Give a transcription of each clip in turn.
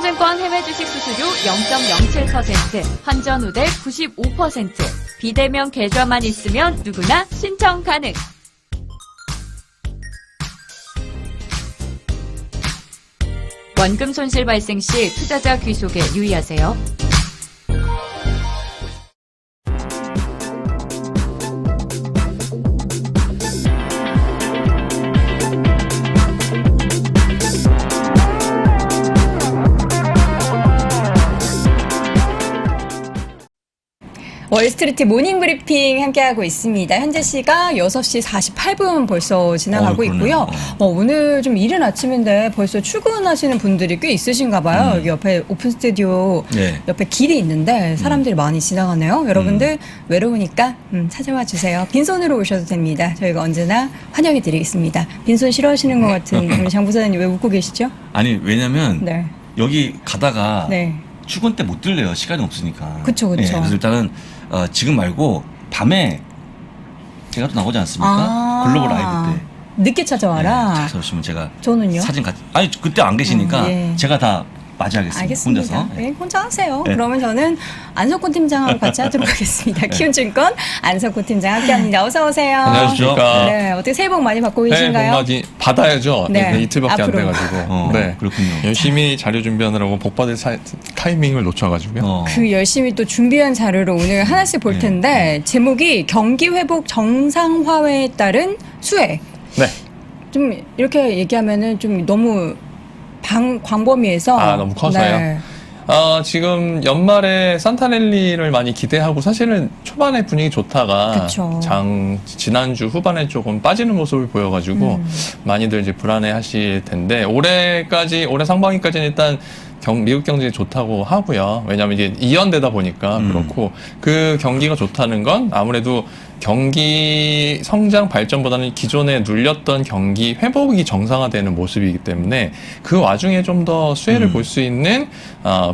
키움증권 해외 주식 수수료 0.07%, 환전 후대 95%, 비대면 계좌만 있으면 누구나 신청 가능. 원금 손실 발생 시 투자자 귀속에 유의하세요. 월스트리트 모닝 브리핑 함께하고 있습니다. 현재 시각 6시 48분 벌써 지나가고 있고요. 오늘 좀 이른 아침인데 벌써 출근하시는 분들이 꽤 있으신가 봐요. 여기 옆에 오픈 스튜디오 옆에 길이 있는데 사람들이 많이 지나가네요. 여러분들 외로우니까 찾아와 주세요. 빈손으로 오셔도 됩니다. 저희가 언제나 환영해 드리겠습니다. 빈손 싫어하시는 것 같은 우리 장 부사장님 왜 웃고 계시죠? 아니 왜냐면 여기 가다가 출근 때 못 들래요. 시간이 없으니까. 그쵸. 그래서 일단은 지금 말고 밤에 제가 또 나오지 않습니까? 글로벌 라이브 때. 늦게 찾아와라. 찾아오시면 제가 저는요? 사진 같이. 아니 그때 안 계시니까 제가 다 맞이하겠습니다. 알겠습니다. 혼자서. 혼자 하세요. 그러면 저는 안석호 팀장하고 같이 하도록 하겠습니다. 키움증권 안석호 팀장 함께합니다. 어서 오세요. 안녕하십니까. 네, 어떻게 새해 복 많이 받고 계신가요? 복 많이 받아야죠. 이틀밖에 안 돼가지고. 그렇군요. 열심히 자료 준비하느라고 복 받을 타이밍을 놓쳐가지고요. 그 열심히 또 준비한 자료를 오늘 하나씩 볼 텐데 제목이 경기 회복 정상화에 따른 수혜. 좀 이렇게 얘기하면은 좀 너무 광범위해서 너무 커서요. 지금 연말에 산타랠리를 많이 기대하고 사실은 초반에 분위기 좋다가 지난주 후반에 조금 빠지는 모습을 보여가지고 많이들 이제 불안해하실 텐데 올해 상반기까지는 일단 미국 경제 좋다고 하고요. 왜냐하면 이게 이연되다 보니까 그렇고 그 경기가 좋다는 건 아무래도 경기 성장 발전보다는 기존에 눌렸던 경기 회복이 정상화되는 모습이기 때문에 그 와중에 좀 더 수혜를 볼 수 있는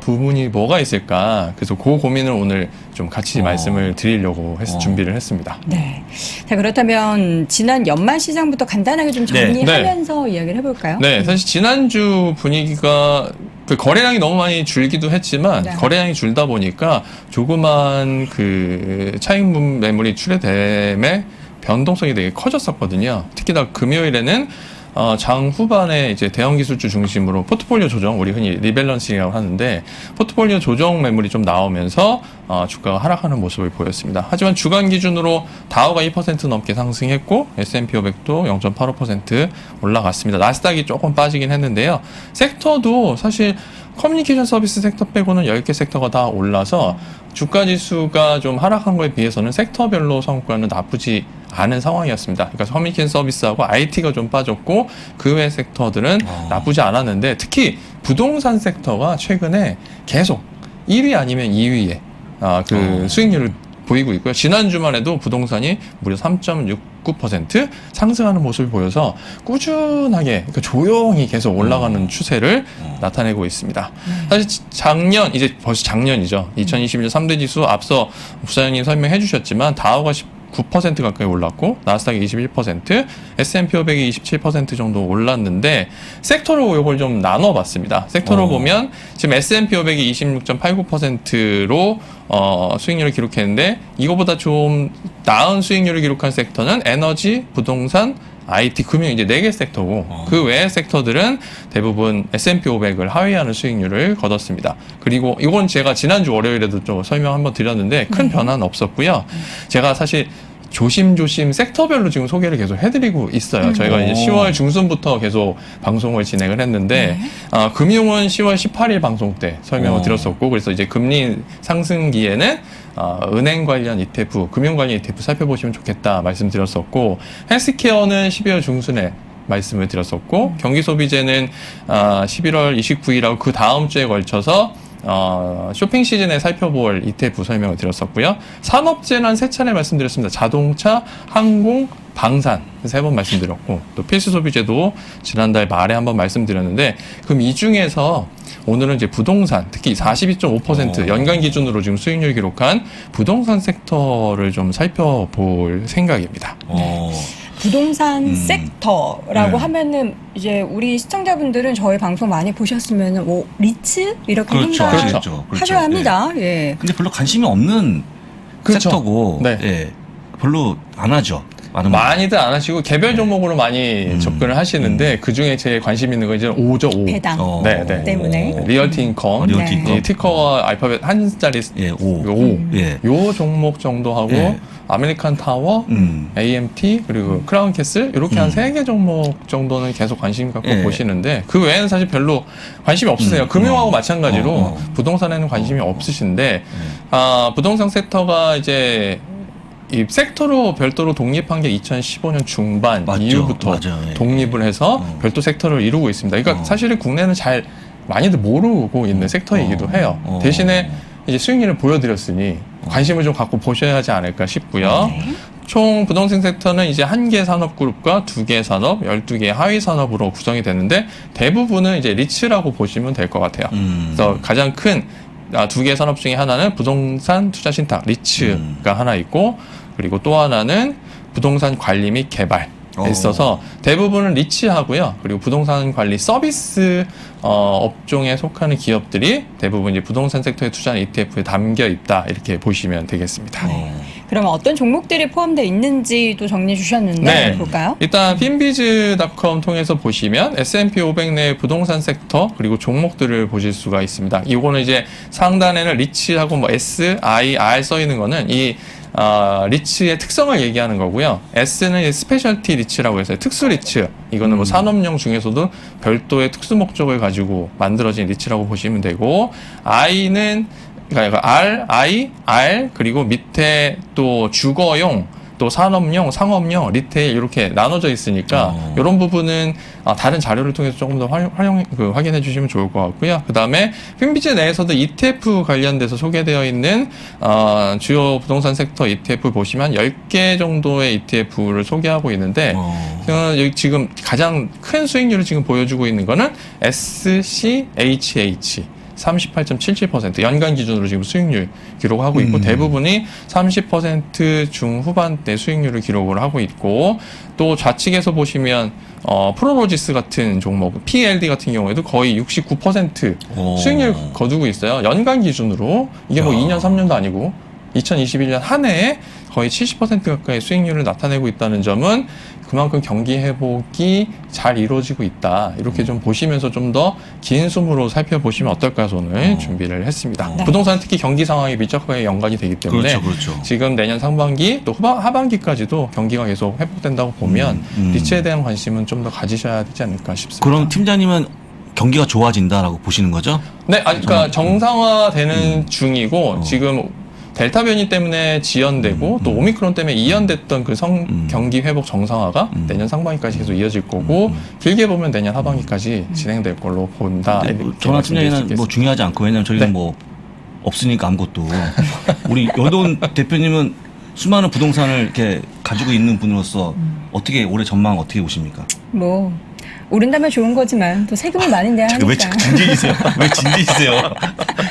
부분이 뭐가 있을까. 그래서 그 고민을 오늘 좀 같이 말씀을 드리려고 준비를 했습니다. 자, 그렇다면 지난 연말 시장부터 간단하게 좀 정리하면서 이야기를 해볼까요? 사실 지난주 분위기가 그 거래량이 너무 많이 줄기도 했지만 거래량이 줄다 보니까 조그만 그 차익 매물이 출회됨에 변동성이 되게 커졌었거든요. 특히나 금요일에는 장 후반에 이제 대형 기술주 중심으로 포트폴리오 조정, 우리 흔히 리밸런싱이라고 하는데 포트폴리오 조정 매물이 좀 나오면서 주가가 하락하는 모습을 보였습니다. 하지만 주간 기준으로 다우가 2% 넘게 상승했고 S&P 500도 0.85% 올라갔습니다. 나스닥이 조금 빠지긴 했는데요. 섹터도 사실 커뮤니케이션 서비스 섹터 빼고는 10개 섹터가 다 올라서 주가 지수가 좀 하락한 거에 비해서는 섹터별로 성과는 나쁘지 않은 상황이었습니다. 그러니까 커뮤니케이션 서비스하고 IT가 좀 빠졌고 그 외 섹터들은 나쁘지 않았는데 특히 부동산 섹터가 최근에 계속 1위 아니면 2위에 수익률을 보이고 있고요. 지난주만 해도 부동산이 무려 3.69% 상승하는 모습을 보여서 꾸준하게 조용히 계속 올라가는 추세를 나타내고 있습니다. 사실 이제 벌써 작년이죠. 2021년 3대 지수 앞서 부사장님 설명해 주셨지만 다우가 9% 가까이 올랐고 나스닥이 21%, S&P 500이 27% 정도 올랐는데 섹터로 이걸 좀 나눠봤습니다. 섹터로 보면 지금 S&P 500이 26.89%로 수익률을 기록했는데 이거보다 좀 나은 수익률을 기록한 섹터는 에너지, 부동산, IT, 금융 이제 4개 섹터고 그 외의 섹터들은 대부분 S&P 500을 하회하는 수익률을 거뒀습니다. 그리고 이건 제가 지난주 월요일에도 좀 설명 한번 드렸는데 큰 변화는 없었고요. 제가 사실 조심조심 섹터별로 지금 소개를 계속 해드리고 있어요. 저희가 이제 10월 중순부터 계속 방송을 진행을 했는데 금융은 10월 18일 방송 때 설명을 드렸었고 그래서 이제 금리 상승기에는 은행 관련 ETF, 금융 관련 ETF 살펴보시면 좋겠다 말씀드렸었고 헬스케어는 12월 중순에 말씀을 드렸었고 경기소비재는 11월 29일하고 그 다음 주에 걸쳐서 쇼핑 시즌에 살펴볼 ETF 설명을 드렸었고요. 산업재는 한 3차례 말씀드렸습니다. 자동차, 항공, 방산 3번 말씀드렸고 또 필수 소비재도 지난달 말에 한번 말씀드렸는데 그럼 이 중에서 오늘은 이제 부동산 특히 42.5% 연간 기준으로 지금 수익률 기록한 부동산 섹터를 좀 살펴볼 생각입니다. 부동산 섹터라고 네. 하면은 이제 우리 시청자분들은 저희 방송 많이 보셨으면 뭐 리츠 이렇게 그렇죠. 생각 아시겠죠. 그렇죠. 하셔야 합니다. 예. 근데 별로 관심이 없는 그렇죠. 섹터고 네. 예, 별로 안 하죠. 많은 많이들 안 하시고 개별 종목으로 많이 접근을 하시는데 그 중에 제일 관심 있는 건 이제 5죠, 5. 배당 네, 네. 때문에. 리얼티 인컴. 리얼티 네. 인컴. 이 티커와 알파벳 한 자리 예, 5. 5. 예. 요 종목 정도 하고 예. 아메리칸 타워, 음. AMT 그리고 크라운 캐슬 이렇게 한 3개 종목 정도는 계속 관심 갖고 예. 보시는데 그 외에는 사실 별로 관심이 없으세요. 금융하고 마찬가지로 부동산에는 관심이 없으신데 부동산 섹터가 이제 이 섹터로 별도로 독립한 게 2015년 중반 맞죠. 이후부터 맞아요. 예. 독립을 해서 별도 섹터를 이루고 있습니다. 그러니까 사실은 국내는 잘 많이들 모르고 있는 섹터이기도 해요. 대신에 이제 수익률을 보여드렸으니 관심을 좀 갖고 보셔야 하지 않을까 싶고요. 총 부동산 섹터는 이제 1개 산업그룹과 2개 산업, 12개의 하위 산업으로 구성이 되는데 대부분은 이제 리츠라고 보시면 될 것 같아요. 그래서 가장 큰 2개 산업 중에 하나는 부동산 투자 신탁, 리츠가 하나 있고 그리고 또 하나는 부동산 관리 및 개발에 있어서 대부분은 리츠하고요. 그리고 부동산 관리 서비스 업종에 속하는 기업들이 대부분 이제 부동산 섹터에 투자하는 ETF에 담겨 있다 이렇게 보시면 되겠습니다. 그러면 어떤 종목들이 포함되어 있는지도 정리해 주셨는데 네. 볼까요? 일단 finbiz.com 통해서 보시면 S&P 500 내 부동산 섹터 그리고 종목들을 보실 수가 있습니다. 이거는 이제 상단에는 리츠하고 뭐 S, I, R 써 있는 거는 이 리츠의 특성을 얘기하는 거고요. S는 스페셜티 리츠라고 해서 특수 리츠. 이거는 뭐 산업용 중에서도 별도의 특수 목적을 가지고 만들어진 리츠라고 보시면 되고, I는 그러니까 R 그리고 밑에 또 주거용, 또 산업용, 상업용, 리테일 이렇게 나눠져 있으니까 이런 부분은 다른 자료를 통해서 조금 더 확인해 주시면 좋을 것 같고요. 그 다음에 핀비즈 내에서도 ETF 관련돼서 소개되어 있는 주요 부동산 sek터 ETF 보시면 10개 정도의 ETF를 소개하고 있는데 여기 지금 가장 큰 수익률을 지금 보여주고 있는 거는 SCHH 38.77% 연간 기준으로 지금 수익률 기록하고 있고 대부분이 30% 중후반대 수익률을 기록을 하고 있고 또 좌측에서 보시면 프로로지스 같은 종목 PLD 같은 경우에도 거의 69% 수익률 거두고 있어요. 연간 기준으로 이게 뭐 2년 3년도 아니고 2021년 한 해에 거의 70% 가까이 수익률을 나타내고 있다는 점은 그만큼 경기 회복이 잘 이루어지고 있다. 이렇게 좀 보시면서 좀 더 긴 숨으로 살펴보시면 어떨까 저는 준비를 했습니다. 부동산 특히 경기 상황이 밀접하게 연관이 되기 때문에 그렇죠. 지금 내년 상반기 또 하반기까지도 경기가 계속 회복된다고 보면 리츠에 대한 관심은 좀 더 가지셔야 되지 않을까 싶습니다. 그럼 팀장님은 경기가 좋아진다라고 보시는 거죠? 네, 그러니까 정상화되는 중이고 지금 델타 변이 때문에 지연되고 또 오미크론 때문에 이연됐던 그 경기 회복 정상화가 내년 상반기까지 계속 이어질 거고 길게 보면 내년 하반기까지 진행될 걸로 본다. 저나 팀장님은 뭐 중요하지 않고 왜냐면 저희는 뭐 없으니까 아무것도 우리 연돈 대표님은 수많은 부동산을 이렇게 가지고 있는 분으로서 어떻게 올해 전망 어떻게 보십니까? 뭐 오른다면 좋은 거지만 또 세금이 많은 데야 하니까. 왜 자꾸 진지해지세요? 왜 진지해지세요?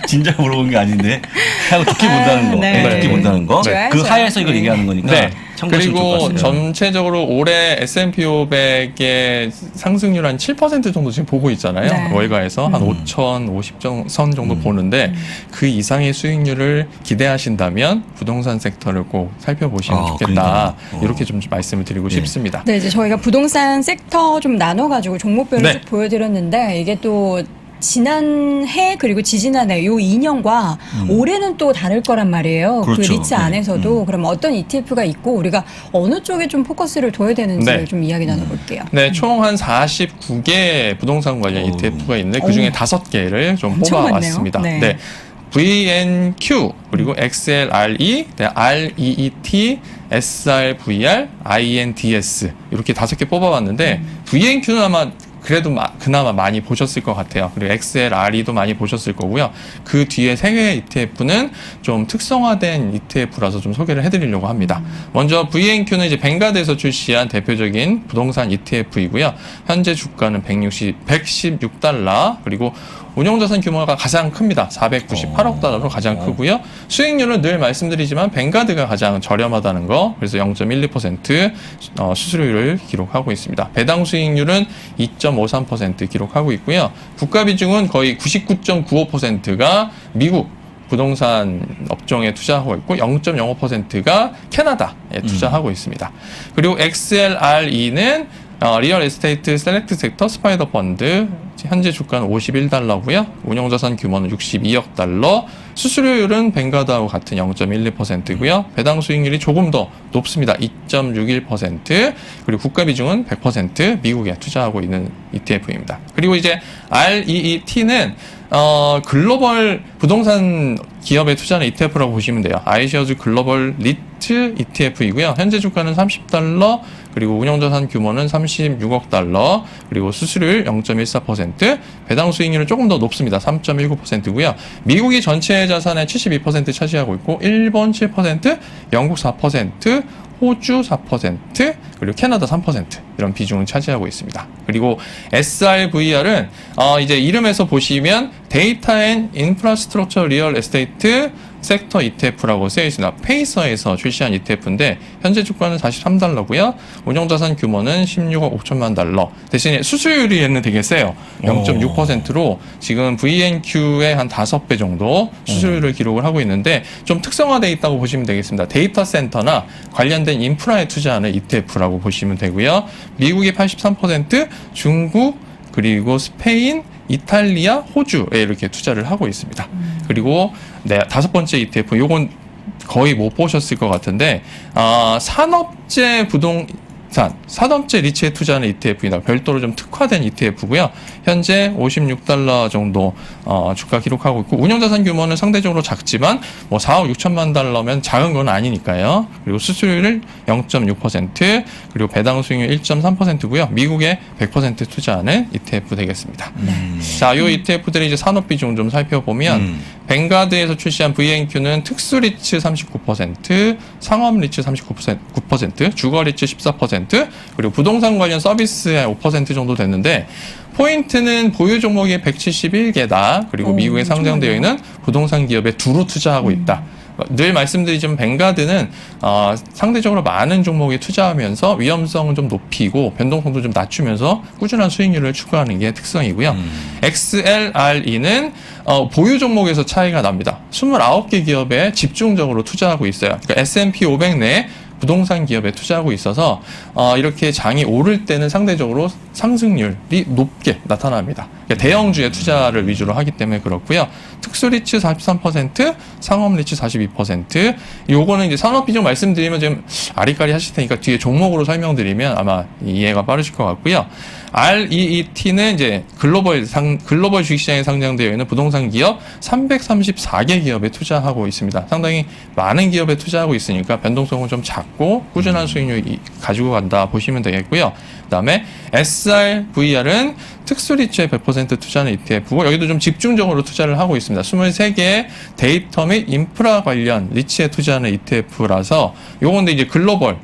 진작 물어본 게 아닌데 그냥 좋게 본다는 거, 네. 좋게 본다는 거. 좋아야죠. 그 하에서 이걸 얘기하는 거니까. 네. 참고하시면 좋을 것 그리고 같습니다. 전체적으로 올해 S&P 500의 상승률 한 7% 정도 지금 보고 있잖아요. 네. 월가에서 한 5,050선 정도 보는데 그 이상의 수익률을 기대하신다면 부동산 섹터를 꼭 살펴보시면 좋겠다. 그러니까요. 이렇게 좀 말씀을 드리고 싶습니다. 네, 이제 저희가 부동산 섹터 좀 나눠가지고 종목별로 네. 쭉 보여드렸는데 이게 또 지난해 그리고 지지난해 요 2년과 올해는 또 다를 거란 말이에요. 그 그렇죠. 리츠 네. 안에서도 그럼 어떤 ETF가 있고 우리가 어느 쪽에 좀 포커스를 둬야 되는지를 네. 좀 이야기 나눠볼게요. 네, 총 한 49개 부동산 관련 ETF가 있는데 그 중에 5개를 좀 엄청 뽑아왔습니다. 많네요. 네. VNQ 그리고 XLRE, REET, SRVR, INDS 이렇게 5개 뽑아왔는데 VNQ는 아마 그래도 그나마 많이 보셨을 것 같아요. 그리고 XLRE도 많이 보셨을 거고요. 그 뒤에 3개 ETF는 좀 특성화된 ETF라서 좀 소개를 해드리려고 합니다. 먼저 VNQ는 이제 뱅가드에서 출시한 대표적인 부동산 ETF이고요. 현재 주가는 $116 그리고 운용자산 규모가 가장 큽니다. 498억 달러로 가장 크고요. 수익률은 늘 말씀드리지만 뱅가드가 가장 저렴하다는 거. 그래서 0.12% 수수료율을 기록하고 있습니다. 배당 수익률은 2.53% 기록하고 있고요. 국가 비중은 거의 99.95%가 미국 부동산 업종에 투자하고 있고 0.05%가 캐나다에 투자하고 있습니다. 그리고 XLRE는 리얼 에스테이트 셀렉트 섹터 스파이더 펀드 현재 주가는 51달러고요. 운용자산 규모는 62억 달러. 수수료율은 뱅가드하고 같은 0.12%고요. 배당 수익률이 조금 더 높습니다. 2.61%. 그리고 국가 비중은 100% 미국에 투자하고 있는 ETF입니다. 그리고 이제 REET는 글로벌 부동산 기업에 투자하는 ETF라고 보시면 돼요. 아이shares 글로벌 리트 ETF이고요. 현재 주가는 30달러, 그리고 운용자산 규모는 36억 달러, 그리고 수수료율 0.14%, 배당 수익률은 조금 더 높습니다. 3.19%고요. 미국이 전체 자산의 72% 차지하고 있고, 일본 7%, 영국 4%, 호주 4%, 그리고 캐나다 3% 이런 비중을 차지하고 있습니다. 그리고 SRVR은 이제 이름에서 보시면 데이터 앤 인프라스트럭처 리얼 에스테이트 섹터 ETF라고 쓰여 있습니다. 페이서에서 출시한 ETF인데 현재 주가는 43달러고요. 운용자산 규모는 16억 5천만 달러. 대신에 수수료율이 얘는 되게 세요. 0.6%로 지금 VNQ의 한 5배 정도 수수료율을 기록을 하고 있는데 좀 특성화되어 있다고 보시면 되겠습니다. 데이터 센터나 관련된 인프라에 투자하는 ETF라고 보시면 되고요. 미국이 83%, 중국, 그리고 스페인, 이탈리아, 호주에 이렇게 투자를 하고 있습니다. 그리고 네, 5번째 ETF, 요건 거의 못 보셨을 것 같은데 산업재 부동산, 산업재 리츠에 투자하는 ETF입니다. 별도로 좀 특화된 ETF고요. 현재 56달러 정도 주가 기록하고 있고 운용자산 규모는 상대적으로 작지만 뭐 4억 6천만 달러면 작은 건 아니니까요. 그리고 수수료율 0.6%, 그리고 배당 수익률 1.3%고요. 미국에 100% 투자하는 ETF 되겠습니다. 자, 요 ETF들의 이제 산업 비중 좀 살펴보면 뱅가드에서 출시한 VNQ는 특수 리츠 39%, 상업 리츠 39%, 주거 리츠 14%, 그리고 부동산 관련 서비스의 5% 정도 됐는데 포인트는 보유 종목이 171개다. 그리고 미국에 상장되어 있는 부동산 기업에 두루 투자하고 있다. 늘 말씀드리지만 뱅가드는 상대적으로 많은 종목에 투자하면서 위험성을 좀 높이고 변동성도 좀 낮추면서 꾸준한 수익률을 추구하는 게 특성이고요. XLRE는 보유 종목에서 차이가 납니다. 29개 기업에 집중적으로 투자하고 있어요. 그러니까 S&P 500 내에 부동산 기업에 투자하고 있어서 이렇게 장이 오를 때는 상대적으로 상승률이 높게 나타납니다. 그러니까 대형주에 투자를 위주로 하기 때문에 그렇고요. 특수리츠 43%, 상업리츠 42%. 요거는 이제 산업 비중 말씀드리면 좀 아리까리 하실 테니까 뒤에 종목으로 설명드리면 아마 이해가 빠르실 것 같고요. REET는 이제 글로벌 주식시장에 상장되어 있는 부동산 기업 334개 기업에 투자하고 있습니다. 상당히 많은 기업에 투자하고 있으니까 변동성은 좀 작고 꾸준한 수익률 가지고 간다 보시면 되겠고요. 그다음에 SRVR은 특수리츠에 100% 투자하는 ETF고 여기도 좀 집중적으로 투자를 하고 있습니다. 23개의 데이터 및 인프라 관련 리츠에 투자하는 ETF라서 요건 이제 글로벌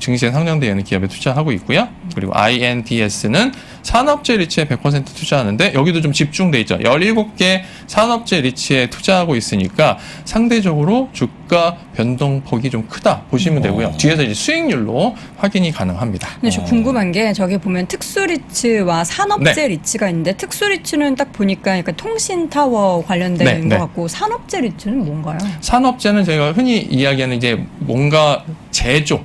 증시에 상장되어 있는 기업에 투자하고 있고요. 그리고 INDS는 산업재 리츠에 100% 투자하는데 여기도 좀 집중돼 있죠. 17개 산업재 리츠에 투자하고 있으니까 상대적으로 주가 변동폭이 좀 크다 보시면 되고요. 뒤에서 이제 수익률로 확인이 가능합니다. 근데 저 궁금한 게 저기 보면 특수리츠와 산업재 리츠가 있는데 특수리츠는 딱 보니까 약간 통신타워 관련된 것 같고 산업재 리츠는 뭔가요? 산업재는 저희가 흔히 이야기하는 이제 뭔가 제조,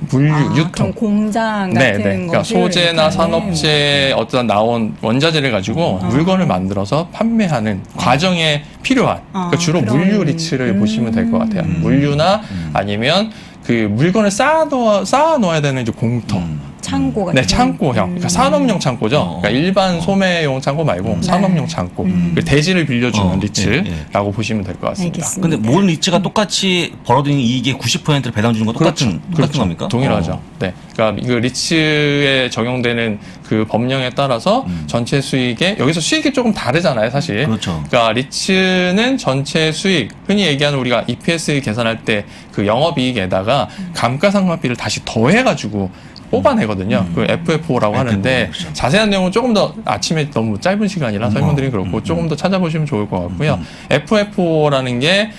물류, 유통, 공장 같은 그러니까 소재나 산업재에 어떤 나온 원자재를 가지고 물건을 만들어서 판매하는 과정에 필요한 그러니까 주로 물류 리츠를 보시면 될 것 같아요. 물류나 아니면 그 물건을 쌓아 놓아야 되는 이제 공터. 창고 같은 창고형. 그러니까 산업용 창고죠. 그러니까 일반 소매용 창고 말고 산업용 창고. 그 대지를 빌려주는 리츠라고 보시면 될 것 같습니다. 근데 모든 리츠가 똑같이 벌어들이는 이익의 90%를 배당 주는 거 똑같은 겁니까? 동일하죠. 네. 그러니까 그 리츠에 적용되는 그 법령에 따라서 전체 수익에 여기서 수익이 조금 다르잖아요, 사실. 그렇죠. 그러니까 리츠는 전체 수익, 흔히 얘기하는 우리가 EPS 계산할 때 그 영업이익에다가 감가상각비를 다시 더해가지고 뽑아내거든요. 그 FFO라고 하는데 그렇죠. 자세한 내용은 조금 더 아침에 너무 짧은 시간이라 설명드리기 그렇고 조금 더 찾아보시면 좋을 것 같고요. FFO라는 게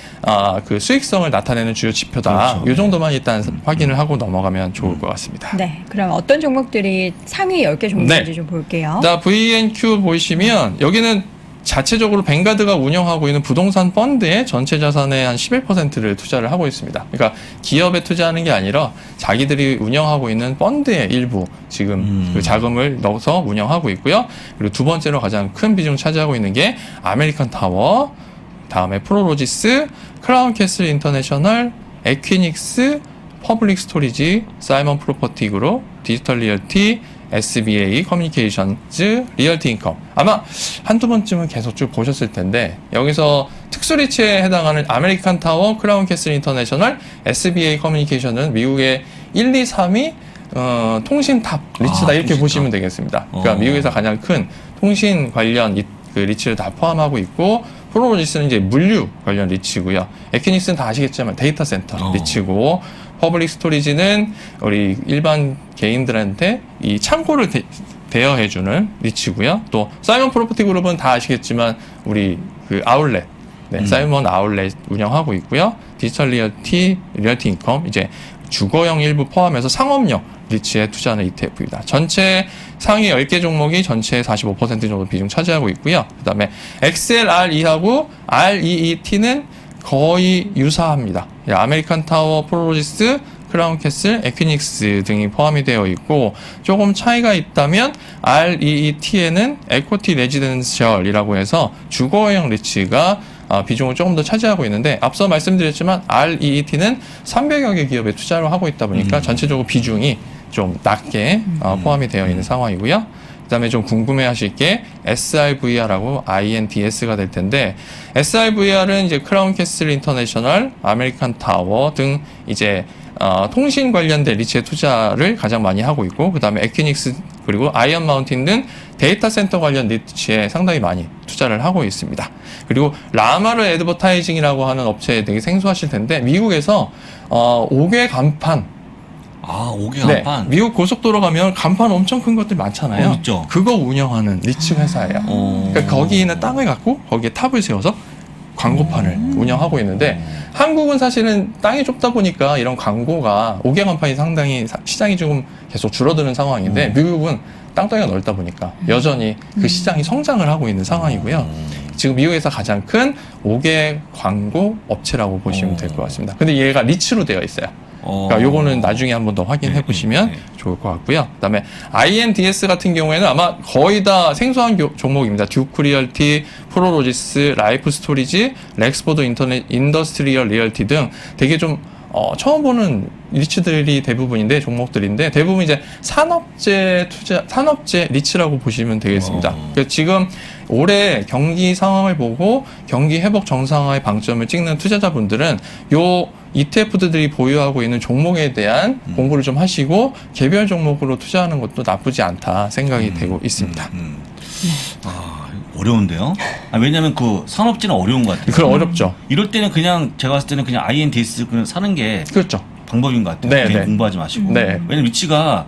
그 수익성을 나타내는 주요 지표다. 그렇죠. 이 정도만 일단 확인을 하고 넘어가면 좋을 것 같습니다. 네. 그럼 어떤 종목들이 상위 10개 종목인지 네. 좀 볼게요. 자, VNQ 보시면 여기는 자체적으로 뱅가드가 운영하고 있는 부동산 펀드의 전체 자산의 한 11%를 투자를 하고 있습니다. 그러니까 기업에 투자하는 게 아니라 자기들이 운영하고 있는 펀드의 일부 지금 그 자금을 넣어서 운영하고 있고요. 그리고 두 번째로 가장 큰 비중 차지하고 있는 게 아메리칸 타워, 다음에 프로로지스, 크라운 캐슬 인터내셔널, 에퀴닉스, 퍼블릭 스토리지, 사이먼 프로퍼티 그룹, 디지털 리얼티, SBA 커뮤니케이션즈, 리얼티 인컴. 아마 한두 번쯤은 계속 쭉 보셨을 텐데 여기서 특수리치에 해당하는 아메리칸 타워, 크라운 캐슬 인터내셔널, SBA 커뮤니케이션은 미국의 1, 2, 3위 통신 탑 리츠다 이렇게 통신 보시면 탑. 되겠습니다. 그러니까 어. 미국에서 가장 큰 통신 관련 그 리츠를 다 포함하고 있고 프로로지스는 이제 물류 관련 리츠고요. 에퀴닉스는 다 아시겠지만 데이터 센터 리츠고 퍼블릭 스토리지는 우리 일반 개인들한테 이 창고를 대여해주는 리츠고요. 또 사이먼 프로퍼티 그룹은 다 아시겠지만 우리 그 아울렛, 사이먼 아울렛 운영하고 있고요. 디지털 리얼티 인컴 이제 주거형 일부 포함해서 상업용 리츠에 투자하는 ETF입니다. 전체 상위 10개 종목이 전체의 45% 정도 비중 차지하고 있고요. 그 다음에 XLRE하고 REET는 거의 유사합니다. 아메리칸 타워, 프로로지스, 크라운 캐슬, 에퀴닉스 등이 포함이 되어 있고 조금 차이가 있다면 REET에는 에코티 레지던셜이라고 해서 주거형 리츠가 비중을 조금 더 차지하고 있는데 앞서 말씀드렸지만 REET는 300여 개 기업에 투자를 하고 있다 보니까 전체적으로 비중이 좀 낮게 포함이 되어 있는 상황이고요. 그다음에 좀 궁금해하실 게 SIVR하고 INDS가 될 텐데 SIVR은 이제 크라운 캐슬 인터내셔널, 아메리칸 타워 등 이제 통신 관련된 리츠에 투자를 가장 많이 하고 있고 그다음에 에퀴닉스 그리고 아이언 마운틴 등 데이터 센터 관련 리츠에 상당히 많이 투자를 하고 있습니다. 그리고 라마르 애드버타이징이라고 하는 업체 되게 생소하실 텐데 미국에서 5개 간판 5개 간판? 미국 고속도로 가면 간판 엄청 큰 것들 많잖아요. 있죠. 그거 운영하는 리츠 회사예요. 그러니까 거기 있는 땅을 갖고 거기에 탑을 세워서 광고판을 운영하고 있는데 한국은 사실은 땅이 좁다 보니까 이런 광고가 5개 간판이 상당히 시장이 조금 계속 줄어드는 상황인데 미국은 땅덩이가 넓다 보니까 여전히 그 시장이 성장을 하고 있는 상황이고요. 지금 미국에서 가장 큰 5개 광고 업체라고 보시면 될 것 같습니다. 근데 얘가 리츠로 되어 있어요. 그러니까 요거는 나중에 한번 더 확인해 보시면 좋을 것 같고요. 그다음에 INDS 같은 경우에는 아마 거의 다 생소한 종목입니다. 듀크 리얼티, 프로로지스, 라이프 스토리지, 렉스포드 인더스트리얼 리얼티 등 되게 좀 처음 보는 리츠들이 대부분인데 종목들인데 대부분 이제 산업재 리츠라고 보시면 되겠습니다. 그래서 지금 올해 경기 상황을 보고 경기 회복 정상화의 방점을 찍는 투자자분들은 요 ETF들이 보유하고 있는 종목에 대한 공부를 좀 하시고 개별 종목으로 투자하는 것도 나쁘지 않다 생각이 되고 있습니다. 어려운데요? 왜냐면 그 산업재는 어려운 것 같아요. 그건 어렵죠. 이럴 때는 그냥 제가 봤을 때는 그냥 INDS 그냥 사는 게 그렇죠. 방법인 것 같아요. 네, 괜히 네. 공부하지 마시고. 네. 왜냐면 위치가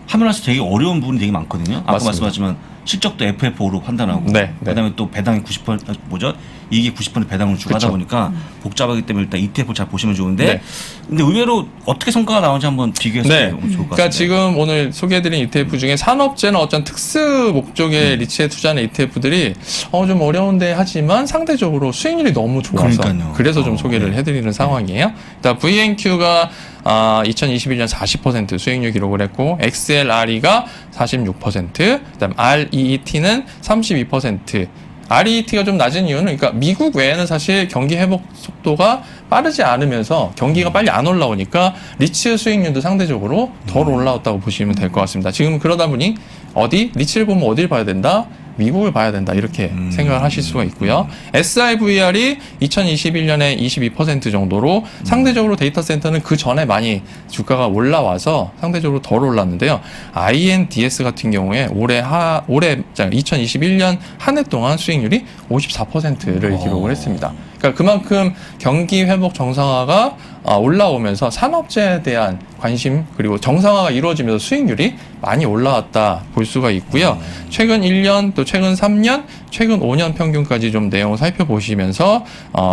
화면에서 되게 어려운 부분이 되게 많거든요. 아까 맞습니다. 말씀하셨지만 실적도 FFO로 판단하고 네, 네. 그다음에 또 배당이 90% 이게 90% 배당을 주고 하다 그쵸. 보니까 복잡하기 때문에 일단 ETF 잘 보시면 좋은데 네. 근데 의외로 어떻게 성과가 나오는지 한번 비교해서 네. 보면 좋을 것 같습니다. 그러니까 지금 오늘 소개해드린 ETF 중에 산업재나 어떤 특수 목적의 리츠에 투자하는 ETF들이 좀 어려운데 하지만 상대적으로 수익률이 너무 좋아서 그러니까요. 그래서 좀 소개를 해드리는 상황이에요. 일단 VNQ가 2021년 40% 수익률 기록을 했고 XLRE가 46%, 그다음 REET는 32%. REET가 좀 낮은 이유는 그러니까 미국 외에는 사실 경기 회복 속도가 빠르지 않으면서 경기가 빨리 안 올라오니까 리츠 수익률도 상대적으로 덜 올라왔다고 보시면 될 것 같습니다. 지금 그러다 보니 리츠를 보면 어딜 봐야 된다? 미국을 봐야 된다 이렇게 생각을 하실 수가 있고요. SIVR이 2021년에 22% 정도로 상대적으로 데이터 센터는 그 전에 많이 주가가 올라와서 상대적으로 덜 올랐는데요. INDS 같은 경우에 올해 2021년 한 해 동안 수익률이 54%를 기록을 했습니다. 그러니까 그러니까 그만큼 경기 회복 정상화가 올라오면서 산업재해에 대한 관심 그리고 정상화가 이루어지면서 수익률이 많이 올라왔다 볼 수가 있고요. 최근 1년 또 최근 3년, 최근 5년 평균까지 좀 내용을 살펴보시면서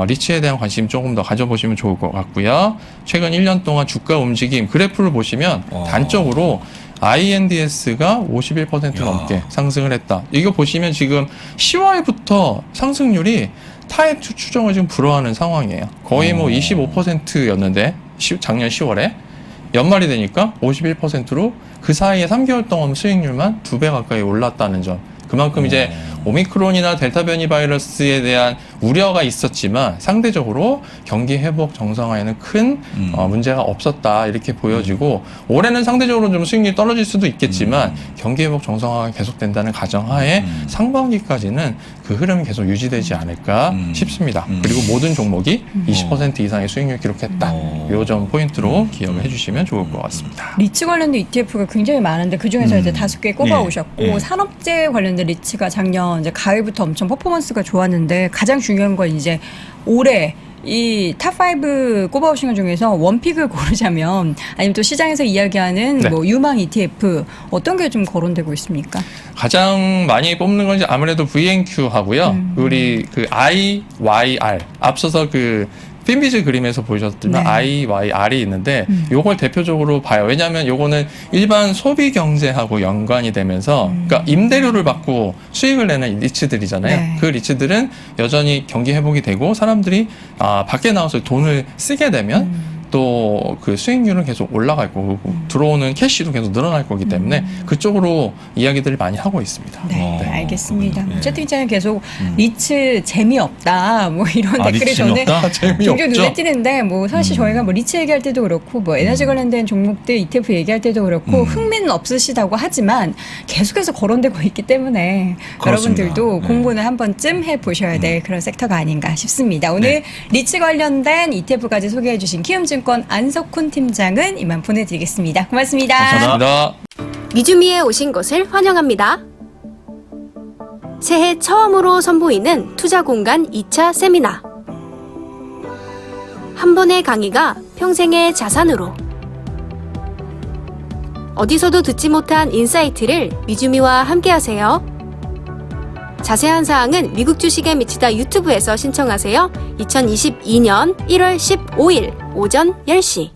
리츠에 대한 관심 조금 더 가져보시면 좋을 것 같고요. 최근 1년 동안 주가 움직임 그래프를 보시면 단적으로 INDS가 51% 넘게 상승을 했다. 이거 보시면 지금 10월부터 상승률이 타입 추정을 지금 불허하는 상황이에요. 거의 뭐 25%였는데 작년 10월에 연말이 되니까 51%로 그 사이에 3개월 동안 수익률만 2배 가까이 올랐다는 점. 그만큼 이제 오미크론이나 델타 변이 바이러스에 대한 우려가 있었지만 상대적으로 경기 회복 정상화에는 큰 문제가 없었다 이렇게 보여지고 올해는 상대적으로 좀 수익률이 떨어질 수도 있겠지만 경기 회복 정상화가 계속된다는 가정하에 상반기까지는 그 흐름이 계속 유지되지 않을까 싶습니다. 그리고 모든 종목이 20% 이상의 수익률 기록했다. 요 점 포인트로 기억을 해주시면 좋을 것 같습니다. 리츠 관련된 ETF가 굉장히 많은데 그 중에서 이제 5개 꼽아오셨고 산업재 관련된 리츠가 작년 이제 가을부터 엄청 퍼포먼스가 좋았는데 가장 중요한 건 이제 올해 이 탑5 꼽아오신 것 중에서 원픽을 고르자면 아니면 또 시장에서 이야기하는 뭐 유망 ETF 어떤 게 좀 거론되고 있습니까? 가장 많이 뽑는 건 이제 아무래도 VNQ 하고요. 우리 그 IYR 앞서서 그 핀비즈 그림에서 보셨지만 IYR이 있는데 요걸 대표적으로 봐요. 왜냐하면 요거는 일반 소비 경제하고 연관이 되면서 그러니까 임대료를 받고 수익을 내는 리츠들이잖아요. 그 리츠들은 여전히 경기 회복이 되고 사람들이 밖에 나와서 돈을 쓰게 되면 또 그 수익률은 계속 올라갈 거고 들어오는 캐시도 계속 늘어날 거기 때문에 그쪽으로 이야기들을 많이 하고 있습니다. 네, 알겠습니다. 채팅창에 계속 리츠 재미없다 뭐 이런 댓글이 저는 굉장히 눈에 띄는데 뭐 사실 저희가 뭐 리츠 얘기할 때도 그렇고 뭐 에너지 관련된 종목들 ETF 얘기할 때도 그렇고 흥미는 없으시다고 하지만 계속해서 거론되고 있기 때문에 그렇습니다. 여러분들도 공부는 한 번쯤 해보셔야 될 그런 섹터가 아닌가 싶습니다. 오늘 리츠 관련된 ETF까지 소개해 주신 키움증권 안석훈 팀장은 이만 보내드리겠습니다. 고맙습니다. 감사합니다. 미주미에 오신 것을 환영합니다. 새해 처음으로 선보이는 투자공간 2차 세미나. 한 번의 강의가 평생의 자산으로. 어디서도 듣지 못한 인사이트를 미주미와 함께하세요. 자세한 사항은 미국 주식에 미치다 유튜브에서 신청하세요. 2022년 1월 15일 오전 10시.